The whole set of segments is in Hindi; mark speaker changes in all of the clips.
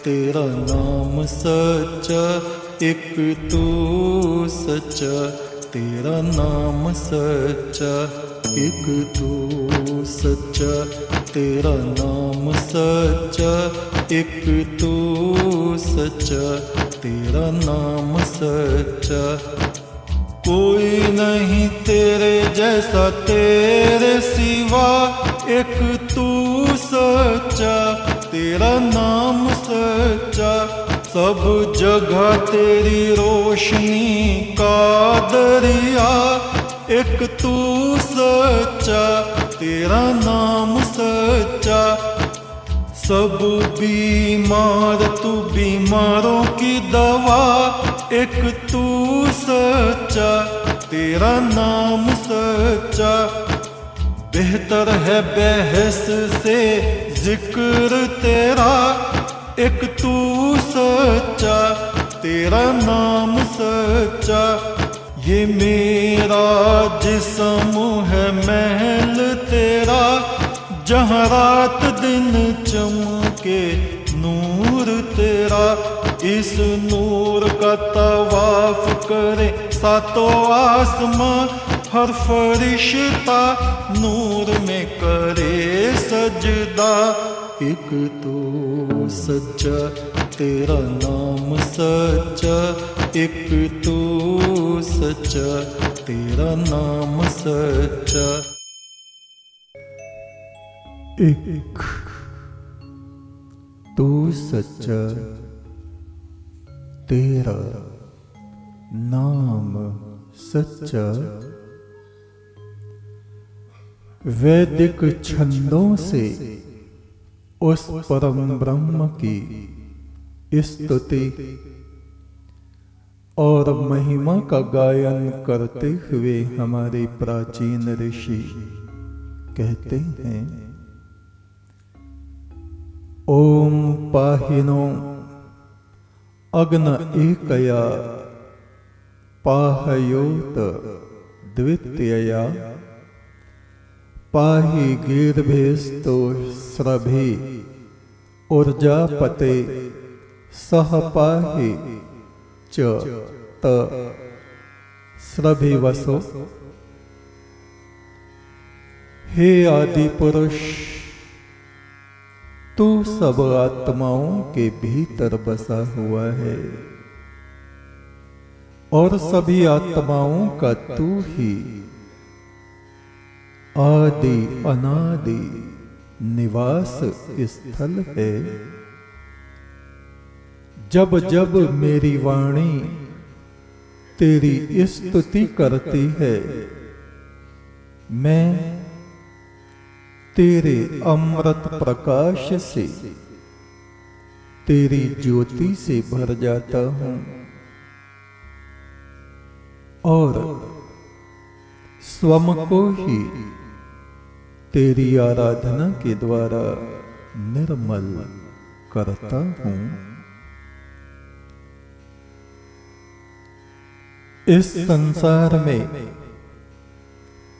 Speaker 1: तेरा नाम सच्चा, एक तू सच्चा। तेरा नाम सच्चा, एक तू सच्चा। तेरा नाम सच्चा, एक तू सच्चा। तेरा नाम सच्चा, कोई नहीं तेरे जैसा तेरे सिवा, एक तू सच्चा। तेरा नाम सच्चा, सब जगह तेरी रोशनी का दरिया, एक तू सच्चा। तेरा नाम सच्चा, सब बीमार तू बीमारों की दवा, एक तू सच्चा। तेरा नाम सच्चा, बेहतर है बहस से जिक्र तेरा, एक तू सच्चा। तेरा नाम सच्चा, ये मेरा जिस्म है महल तेरा, जहाँ रात दिन चमके नूर तेरा। इस नूर का तवाफ करे सातों आसमां, हर फरिश्ता नूर में करे सजदा, एक तू सच्चा। तेरा नाम सच्चा, एक तू सच्चा। तेरा नाम सच्चा। एक तू सच्चा, तेरा नाम सच्चा। वैदिक छंदों से उस परम ब्रह्म की स्तुति और महिमा का गायन करते हुए हमारे प्राचीन ऋषि कहते हैं, ओम पाहिनो अग्न एकया, पाहयोत द्वितीयया, पाहि गीर्भेस्तो स्रभि ऊर्जापते, सह पाहि च त स्रभिवसो। हे आदि पुरुष, तू सब आत्माओं के भीतर बसा हुआ है और सभी आत्माओं का तू ही आदि अनादि निवास स्थल है। जब जब मेरी वाणी तेरी स्तुति करती है, मैं तेरे अमृत प्रकाश से, तेरी ज्योति से भर जाता हूं और स्वम को ही तेरी आराधना के द्वारा निर्मल करता हूं। इस संसार में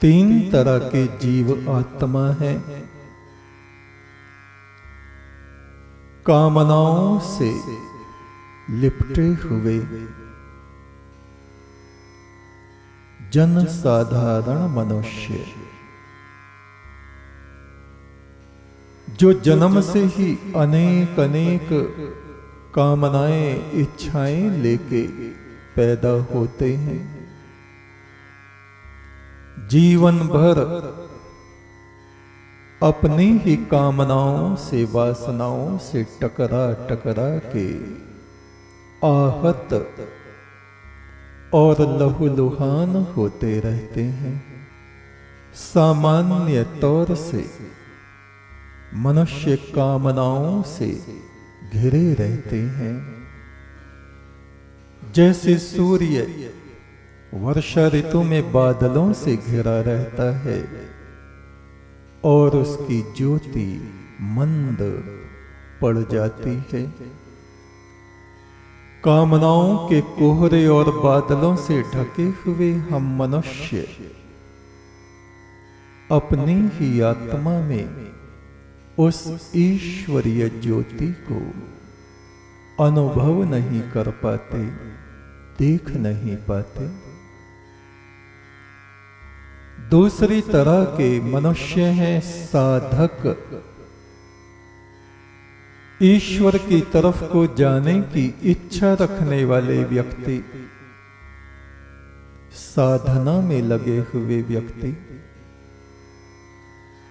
Speaker 1: तीन तरह के जीव आत्मा हैं। कामनाओं से लिपटे हुए जन साधारण मनुष्य, जो जन्म से ही अनेक अनेक कामनाएं इच्छाएं लेके पैदा होते हैं। जीवन भर अपनी ही कामनाओं से वासनाओं से टकरा टकरा के आहत और लहूलुहान होते रहते हैं। सामान्य तौर से मनुष्य कामनाओं से घिरे रहते हैं। जैसे सूर्य वर्षा ऋतु में बादलों से घिरा रहता है और उसकी ज्योति मंद पड़ जाती है। कामनाओं के कोहरे और बादलों से ढके हुए हम मनुष्य अपनी ही आत्मा में उस ईश्वरीय ज्योति को अनुभव नहीं कर पाते, देख नहीं पाते। दूसरी तरह के मनुष्य हैं साधक, ईश्वर की तरफ को जाने की इच्छा रखने वाले व्यक्ति, साधना में लगे हुए व्यक्ति।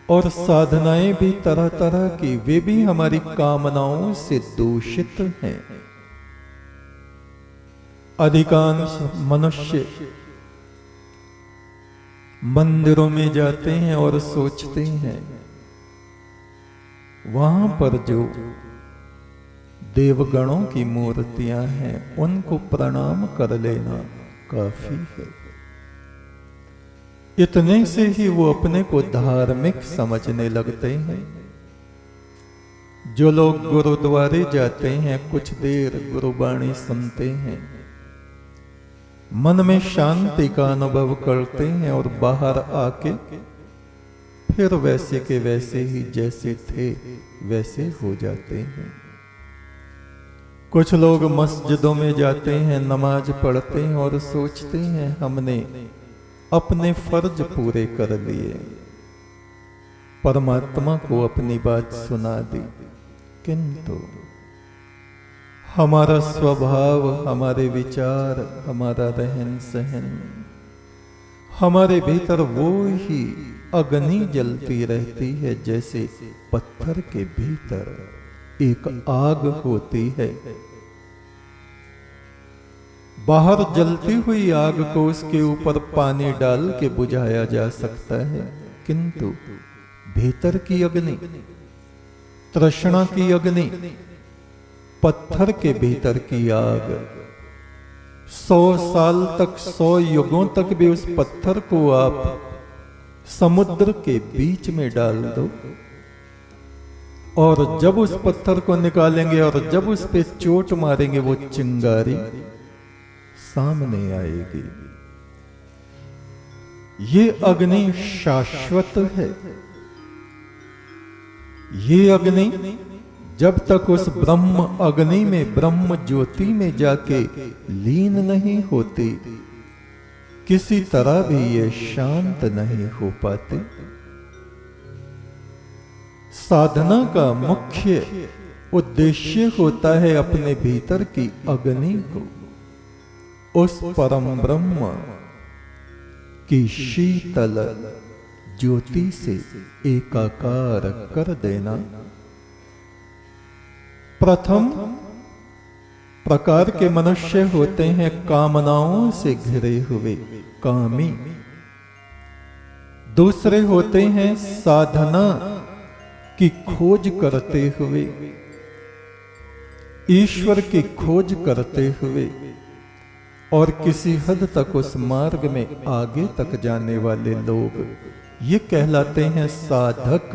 Speaker 1: और साधनाएं भी तरह तरह की, वे भी हमारी कामनाओं से दूषित हैं। अधिकांश मनुष्य मंदिरों में जाते हैं और सोचते हैं वहां पर जो देवगणों की मूर्तियां हैं उनको प्रणाम कर लेना काफी है। इतने से ही वो अपने को धार्मिक समझने लगते हैं। जो लोग गुरुद्वारे जाते हैं, कुछ देर गुरुबाणी सुनते हैं, मन में शांति का अनुभव करते हैं और बाहर आके फिर वैसे के वैसे ही जैसे थे वैसे हो जाते हैं। कुछ लोग मस्जिदों में जाते हैं, नमाज पढ़ते हैं और सोचते हैं हमने अपने फर्ज पूरे कर लिए, परमात्मा को अपनी बात सुना दी। किंतु हमारा स्वभाव, हमारे विचार, हमारा रहन सहन, हमारे भीतर वो ही अग्नि जलती रहती है जैसे पत्थर के भीतर एक आग होती है। बाहर जलती हुई आग को उसके ऊपर पानी डाल के बुझाया जा सकता है, किंतु भीतर की अग्नि, तृष्णा की अग्नि, पत्थर के भीतर की आग 100 साल तक, 100 युगों तक भी उस पत्थर को आप समुद्र के बीच में डाल दो और जब उस पत्थर को निकालेंगे और जब उस पे चोट मारेंगे वो चिंगारी सामने आएगी। ये अग्नि शाश्वत है। ये अग्नि जब तक उस ब्रह्म अग्नि में, ब्रह्म ज्योति में जाके लीन नहीं होती, किसी तरह भी ये शांत नहीं हो पाते। साधना का मुख्य उद्देश्य होता है अपने भीतर की अग्नि को उस परम ब्रह्म की शीतल ज्योति से एकाकार कर देना। प्रथम प्रकार के मनुष्य होते हैं कामनाओं से घिरे हुए कामी। दूसरे होते हैं साधना की खोज करते हुए, ईश्वर की खोज करते हुए और किसी हद तक उस मार्ग में आगे तक जाने वाले लोग, ये कहलाते हैं साधक।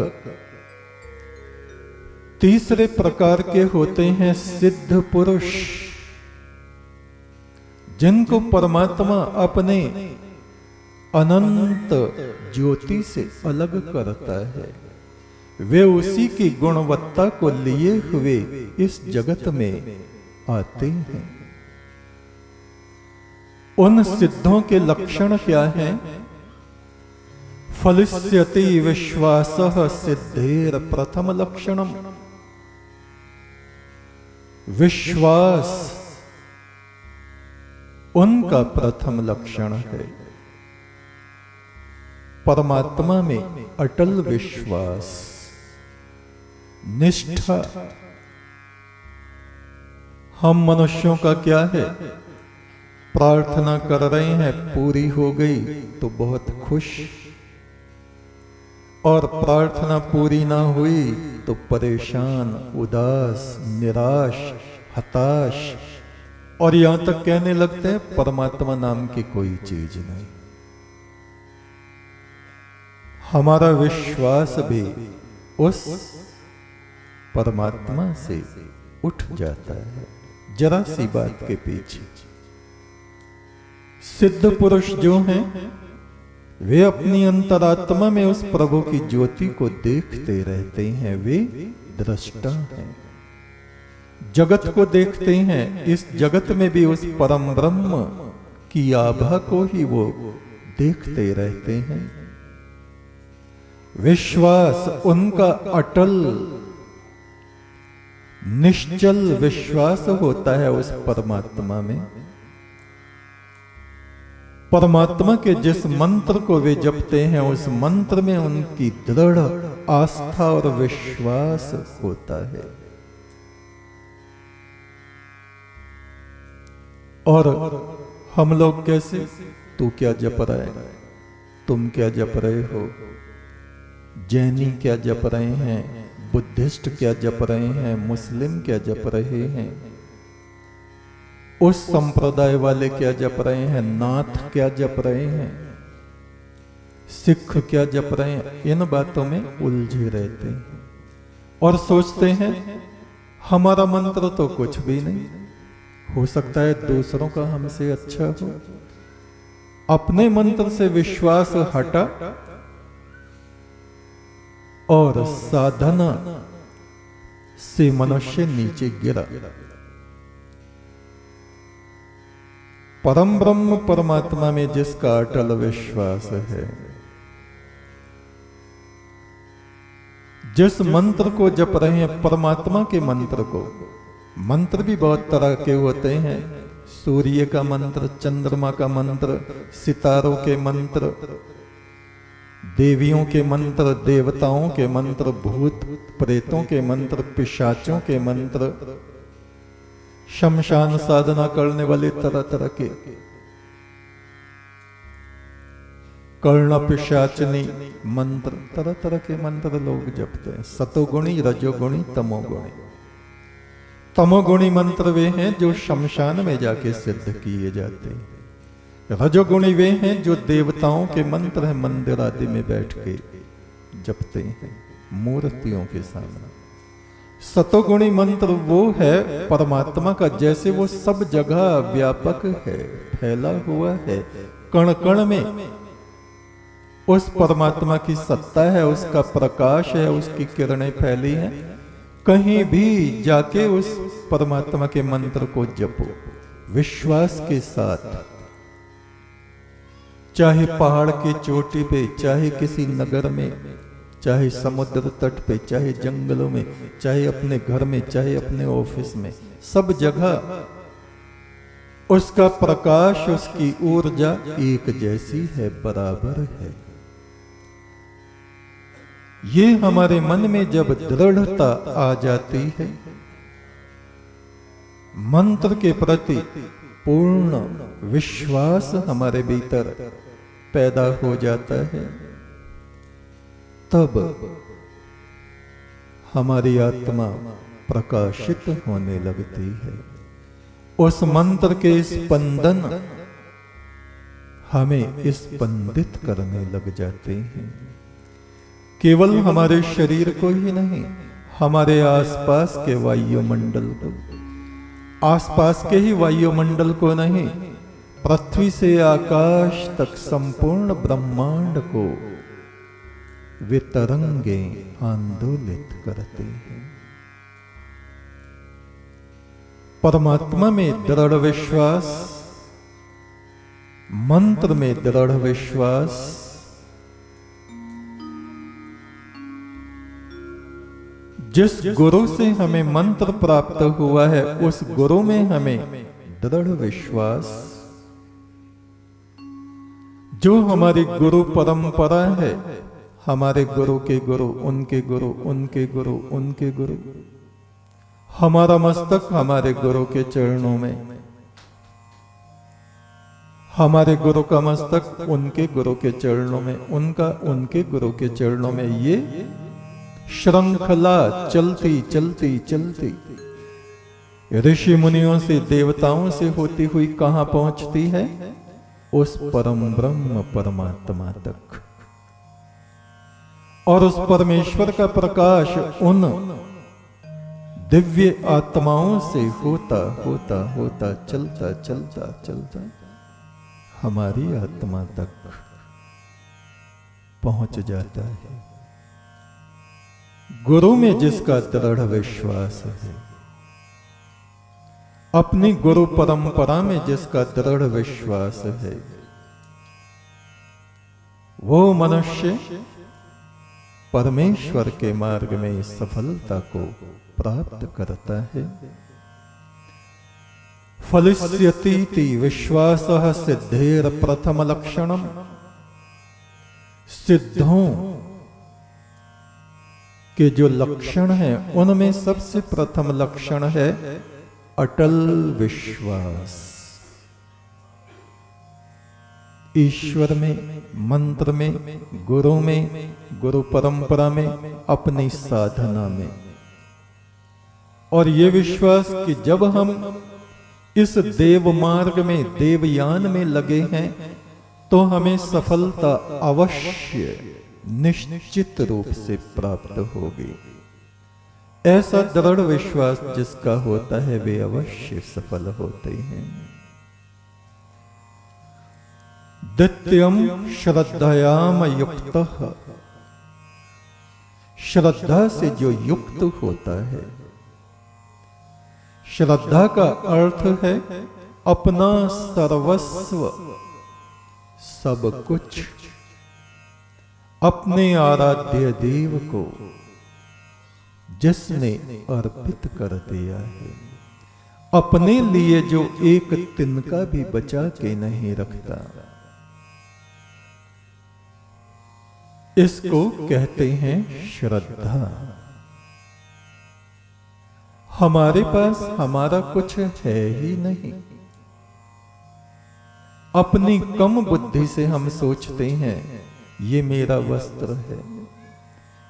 Speaker 1: तीसरे प्रकार के होते हैं सिद्ध पुरुष, जिनको परमात्मा अपने अनंत ज्योति से अलग करता है। वे उसी की गुणवत्ता को लिए हुए इस जगत में आते हैं। उन सिद्धों के लक्षण क्या हैं? फलिष्यति विश्वासः सिद्धेर प्रथम लक्षणम। विश्वास उनका प्रथम लक्षण है। परमात्मा में अटल विश्वास, निष्ठा। हम मनुष्यों का क्या है? प्रार्थना कर रहे हैं, पूरी हो गई तो बहुत खुश, और प्रार्थना पूरी ना हुई तो परेशान, उदास, निराश, हताश, और यहां तक कहने लगते हैं परमात्मा नाम की कोई चीज नहीं। हमारा विश्वास भी उस परमात्मा से उठ जाता है जरा सी बात के पीछे। सिद्ध पुरुष जो हैं वे अपनी अंतरात्मा में उस प्रभु की ज्योति को देखते रहते हैं। वे दृष्टा हैं। जगत को देखते हैं, इस जगत में भी उस परम ब्रह्म की आभा को ही वो देखते रहते हैं। विश्वास उनका अटल निश्चल विश्वास होता है उस परमात्मा में। परमात्मा के जिस मंत्र को वे जपते हैं, उस मंत्र में उनकी दृढ़ आस्था और विश्वास होता है। और हम लोग कैसे, तू क्या जप रहा है, तुम क्या जप रहे हो, जैनी क्या जप रहे हैं, बुद्धिस्ट क्या जप रहे हैं, मुस्लिम क्या जप रहे हैं, उस संप्रदाय वाले क्या जप रहे हैं, नाथ क्या जप रहे हैं, सिख क्या जप रहे हैं, इन बातों में उलझे रहते हैं और सोचते हैं हमारा मंत्र तो कुछ भी नहीं, हो सकता है दूसरों का हमसे अच्छा हो। अपने मंत्र से विश्वास हटा और साधना से मनुष्य नीचे गिरा। परम ब्रह्म परमात्मा में जिसका अटल विश्वास है, जिस मंत्र को जप रहे हैं, परमात्मा के मंत्र को, मंत्र भी बहुत तरह के होते हैं, सूर्य का मंत्र, चंद्रमा का मंत्र, सितारों के मंत्र, देवियों के मंत्र, देवताओं के मंत्र, भूत प्रेतों के मंत्र, पिशाचों के मंत्र, शमशान साधना करने वाले तरह तरह के कर्ण पिशाचनी मंत्र, तरह तरह के मंत्र लोग जपते हैं। सतोगुणी, रजोगुणी, तमोगुणी। तमोगुणी मंत्र वे हैं जो शमशान में जाके सिद्ध किए जाते हैं। रजोगुणी वे हैं जो देवताओं के मंत्र हैं, मंदिर आदि में बैठ के जपते हैं मूर्तियों के सामने। सतोगुणी मंत्र वो है परमात्मा का, जैसे वो सब जगह व्यापक है, फैला हुआ है, कण कण में उस परमात्मा की सत्ता है, उसका प्रकाश है, उसकी किरणें फैली हैं। कहीं भी जाके उस परमात्मा के मंत्र को जपो विश्वास के साथ, चाहे पहाड़ की चोटी पे, चाहे किसी नगर में, चाहे समुद्र तट पे, चाहे जंगलों में, चाहे अपने घर में, चाहे अपने ऑफिस में, सब जगह उसका प्रकाश, उसकी ऊर्जा एक जैसी है, बराबर है। ये हमारे मन में जब दृढ़ता आ जाती है, मंत्र के प्रति पूर्ण विश्वास हमारे भीतर पैदा हो जाता है, तब हमारी आत्मा प्रकाशित होने लगती है। उस मंत्र के स्पंदन हमें स्पंदित करने लग जाते हैं। केवल हमारे शरीर को ही नहीं, हमारे आसपास के वायुमंडल को, आसपास के ही वायुमंडल को नहीं, पृथ्वी से आकाश तक संपूर्ण ब्रह्मांड को वे तरंगे आंदोलित करते हैं। परमात्मा में दृढ़ विश्वास, मंत्र में दृढ़ विश्वास, जिस गुरु से हमें मंत्र प्राप्त हुआ है, उस गुरु में हमें दृढ़ विश्वास, जो हमारी गुरु परंपरा है, हमारे गुरु के गुरु, उनके गुरु, उनके गुरु, उनके गुरु, हमारा मस्तक हमारे गुरु के चरणों में, हमारे गुरु का मस्तक उनके गुरु के चरणों में, उनका उनके गुरु के चरणों में, ये श्रृंखला चलती चलती चलती ऋषि मुनियों से, देवताओं से होती हुई कहां पहुंचती है? उस परम ब्रह्म परमात्मा तक। और उस परमेश्वर का प्रकाश उन दिव्य आत्माओं से होता होता होता चलता चलता चलता हमारी आत्मा तक पहुंच जाता है। गुरु में जिसका दृढ़ विश्वास है, अपनी गुरु परंपरा में जिसका दृढ़ विश्वास है, वो मनुष्य परमेश्वर के मार्ग में सफलता को प्राप्त करता है। फलिष्यतीति विश्वासः सिद्धेर प्रथम लक्षणम। सिद्धों के जो लक्षण हैं उनमें सबसे प्रथम लक्षण है अटल विश्वास। ईश्वर में, मंत्र में, गुरु में, गुरु परंपरा में, अपनी साधना में। और ये विश्वास कि जब हम इस देव मार्ग में, देवयान में लगे हैं तो हमें सफलता अवश्य निश्चित रूप से प्राप्त होगी। ऐसा दृढ़ विश्वास जिसका होता है वे अवश्य सफल होते हैं। द्वितीयम श्रद्धयाम युक्तः। श्रद्धा से जो युक्त होता है, श्रद्धा का अर्थ है अपना सर्वस्व, सब कुछ अपने आराध्य देव को जिसने अर्पित कर दिया है, अपने लिए जो एक तिनका भी बचा के नहीं रखता, इसको कहते हैं श्रद्धा। हमारे पास हमारा कुछ है ही नहीं। अपनी कम बुद्धि से हम सोचते हैं ये मेरा वस्त्र है,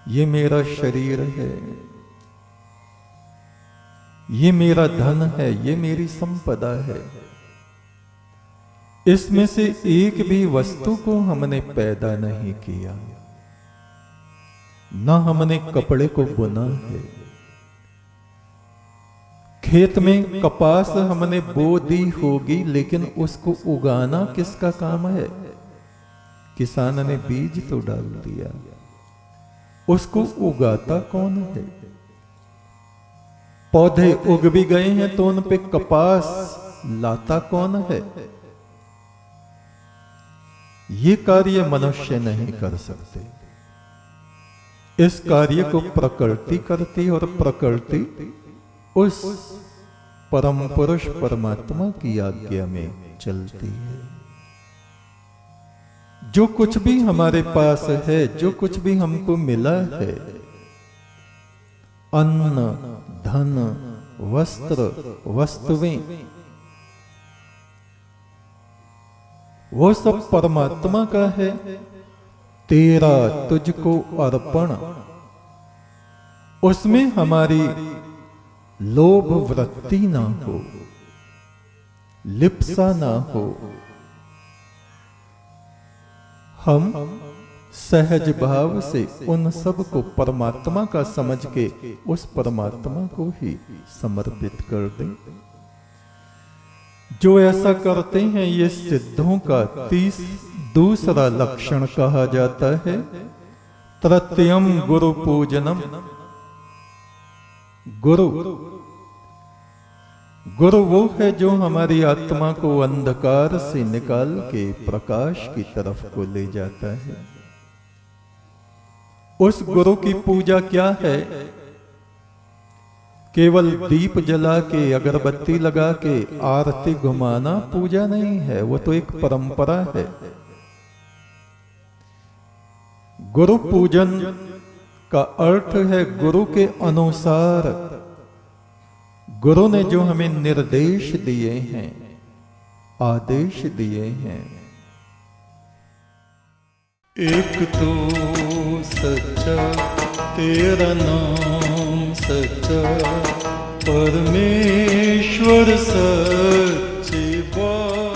Speaker 1: ये मेरा शरीर है, ये मेरा धन है, ये मेरी संपदा है। इसमें से एक भी वस्तु को हमने पैदा नहीं किया, न हमने कपड़े को बुना है। खेत में कपास हमने बो दी होगी, लेकिन उसको उगाना किसका काम है? किसान ने बीज तो डाल दिया, उसको उगाता कौन है? पौधे उग भी गए हैं तो उन पे कपास लाता कौन है? ये कार्य मनुष्य नहीं कर सकते। इस कार्य को प्रकृति करती, और प्रकृति उस परम पुरुष परमात्मा की आज्ञा में चलती है। जो कुछ भी हमारे पास है, जो कुछ भी हमको मिला है, अन्न, धन, वस्त्र, वस्तुएं, वो सब परमात्मा का है। तेरा तुझको अर्पण, उसमें हमारी लोभ वृत्ति ना हो, लिप्सा ना हो। हम सहज भाव से उन सब को परमात्मा का समझ के उस परमात्मा को ही समर्पित कर दें। जो ऐसा करते हैं ये सिद्धों का दूसरा लक्षण कहा जाता है। तृतीयम गुरु पूजनम। गुरु वो है जो हमारी आत्मा को अंधकार से निकाल के प्रकाश की तरफ को ले जाता है। उस गुरु की पूजा क्या है? केवल दीप जला के, अगरबत्ती लगा के आरती घुमाना पूजा नहीं है, वो तो एक परंपरा है। गुरु पूजन का अर्थ है गुरु के अनुसार, गुरु ने जो हमें निर्देश दिए हैं, आदेश दिए हैं। एक तो सच्चा तेरा नाम सच्चा, परमेश्वर सच्ची बात।